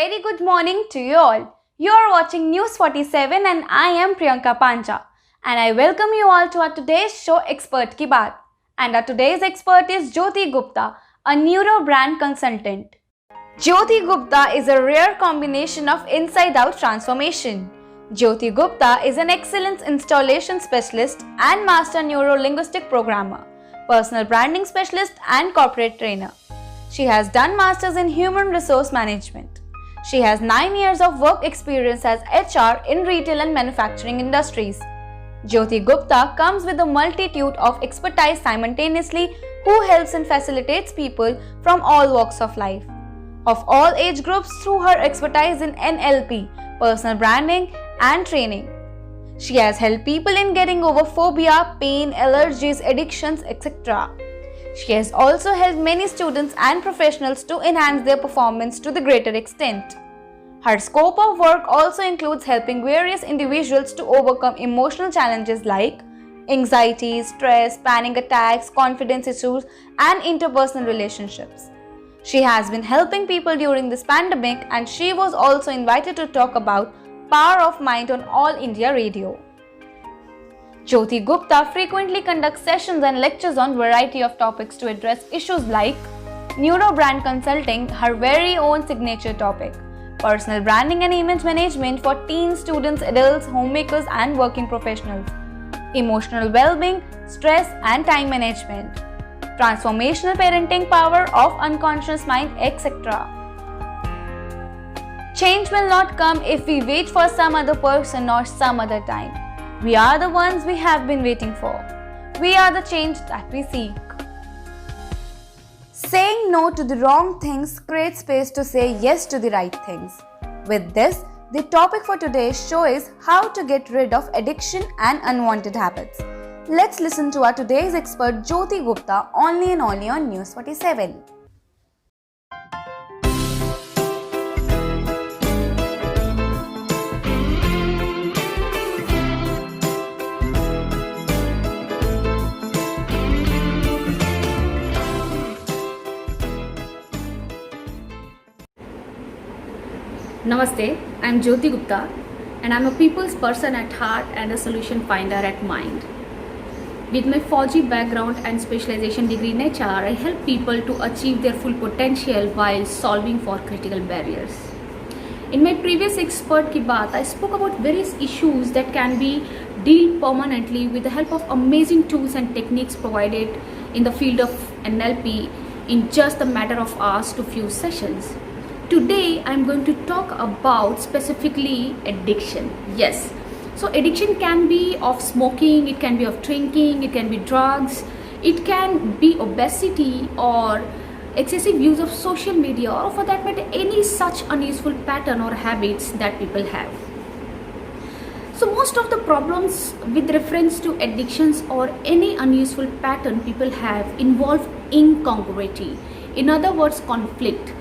very good morning to you all. You are watching News 47 and I am Priyanka Pancha. And I welcome you all to our today's show Expert Ki Baat. And our today's expert is Jyoti Gupta, a neuro brand consultant. Jyoti Gupta is a rare combination of inside-out transformation. Jyoti Gupta is an excellence installation specialist and master neuro-linguistic programmer, personal branding specialist and corporate trainer. She has done masters in human resource management. She has 9 years of work experience as HR in retail and manufacturing industries. Jyoti Gupta comes with a multitude of expertise simultaneously who helps and facilitates people from all walks of life, of all age groups through her expertise in NLP, personal branding and training. She has helped people in getting over phobia, pain, allergies, addictions, etc. She has also helped many students and professionals to enhance their performance to the greater extent. Her scope of work also includes helping various individuals to overcome emotional challenges like anxiety, stress, panic attacks, confidence issues, and interpersonal relationships. She has been helping people during this pandemic, and she was also invited to talk about Power of Mind on All India Radio. Jyoti Gupta frequently conducts sessions and lectures on variety of topics to address issues like neuro brand consulting, her very own signature topic, personal branding and image management for teens, students, adults, homemakers and working professionals, emotional well-being, stress and time management, transformational parenting, power of unconscious mind, etc. Change will not come if we wait for some other person or some other time. We are the ones we have been waiting for. We are the change that we seek. Saying no to the wrong things creates space to say yes to the right things. With this, the topic for today's show is how to get rid of addiction and unwanted habits. Let's listen to our today's expert Jyoti Gupta only and only on News 47. Namaste, I am Jyoti Gupta and I am a people's person at heart and a solution finder at mind. With my 4G background and specialization degree in HR, I help people to achieve their full potential while solving for critical barriers. In my previous Expert Ki Baat, I spoke about various issues that can be dealt permanently with the help of amazing tools and techniques provided in the field of NLP in just a matter of hours to few sessions. Today I am going to talk about specifically addiction. Yes, so addiction can be of smoking, it can be of drinking, it can be drugs, it can be obesity or excessive use of social media, or for that matter any such unuseful pattern or habits that people have. So most of the problems with reference to addictions or any unuseful pattern people have involve incongruity. In other words, conflict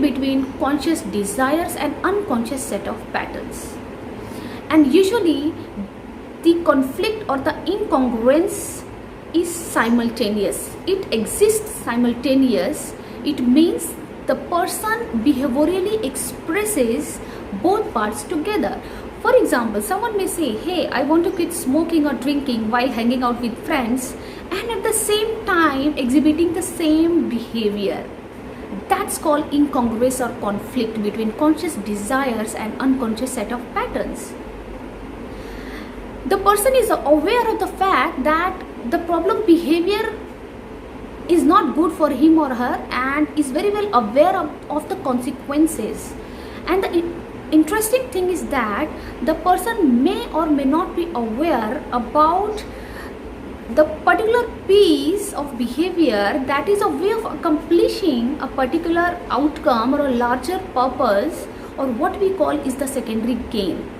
between conscious desires and unconscious set of patterns. And usually the conflict or the incongruence is simultaneous. It exists simultaneous. It means the person behaviorally expresses both parts together. For example, someone may say, hey, I want to quit smoking or drinking while hanging out with friends, and at the same time exhibiting the same behavior. That's called incongruous or conflict between conscious desires and unconscious set of patterns. The person is aware of the fact that the problem behavior is not good for him or her and is very well aware of the consequences. And the interesting thing is that the person may or may not be aware about the particular piece of behavior that is a way of accomplishing a particular outcome or a larger purpose, or what we call is the secondary gain.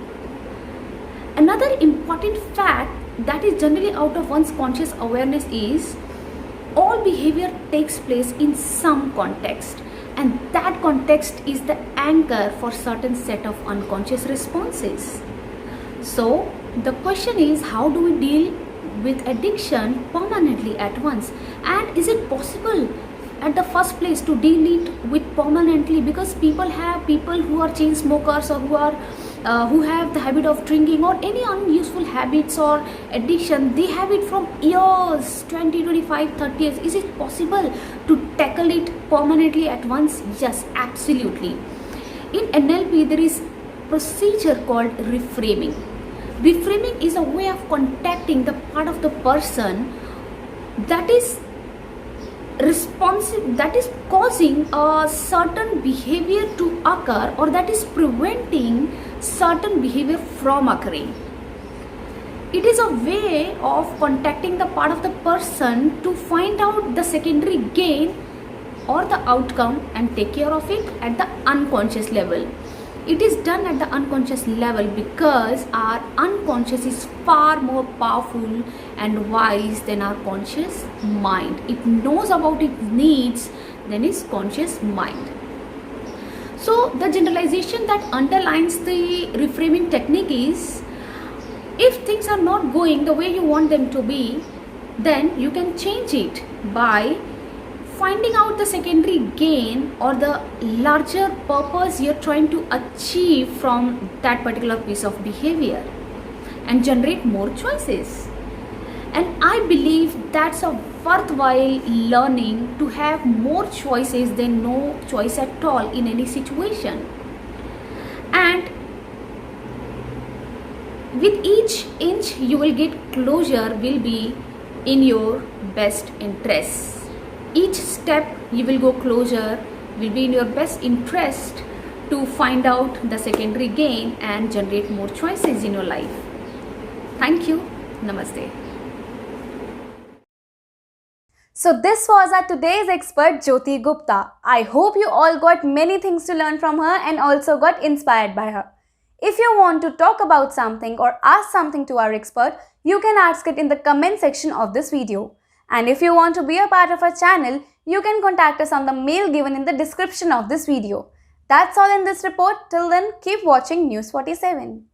Another important fact that is generally out of one's conscious awareness is all behavior takes place in some context, and that context is the anchor for certain set of unconscious responses. So the question is, how do we deal with addiction permanently at once, and is it possible at the first place to deal it with permanently, because people who are chain smokers or who have the habit of drinking or any unuseful habits or addiction, they have it from years, 20, 25, 30 years. Is it possible to tackle it permanently at once? Yes, absolutely. In NLP there is procedure called reframing. Reframing is a way of contacting the part of the person that is responsive, that is causing a certain behavior to occur, or that is preventing certain behavior from occurring. It is a way of contacting the part of the person to find out the secondary gain or the outcome and take care of it at the unconscious level. It is done at the unconscious level because our unconscious is far more powerful and wise than our conscious mind. It knows about its needs than its conscious mind. So the generalization that underlines the reframing technique is, if things are not going the way you want them to be, then you can change it by finding out the secondary gain or the larger purpose you're trying to achieve from that particular piece of behavior, and generate more choices. And I believe that's a worthwhile learning, to have more choices than no choice at all in any situation. And with each inch you will get closure will be in your best interest. Each step you will go closer will be in your best interest to find out the secondary gain and generate more choices in your life. Thank you. Namaste. So this was our today's expert Jyoti Gupta. I hope you all got many things to learn from her and also got inspired by her. If you want to talk about something or ask something to our expert, you can ask it in the comment section of this video. And if you want to be a part of our channel, you can contact us on the mail given in the description of this video. That's all in this report. Till then, keep watching News 47.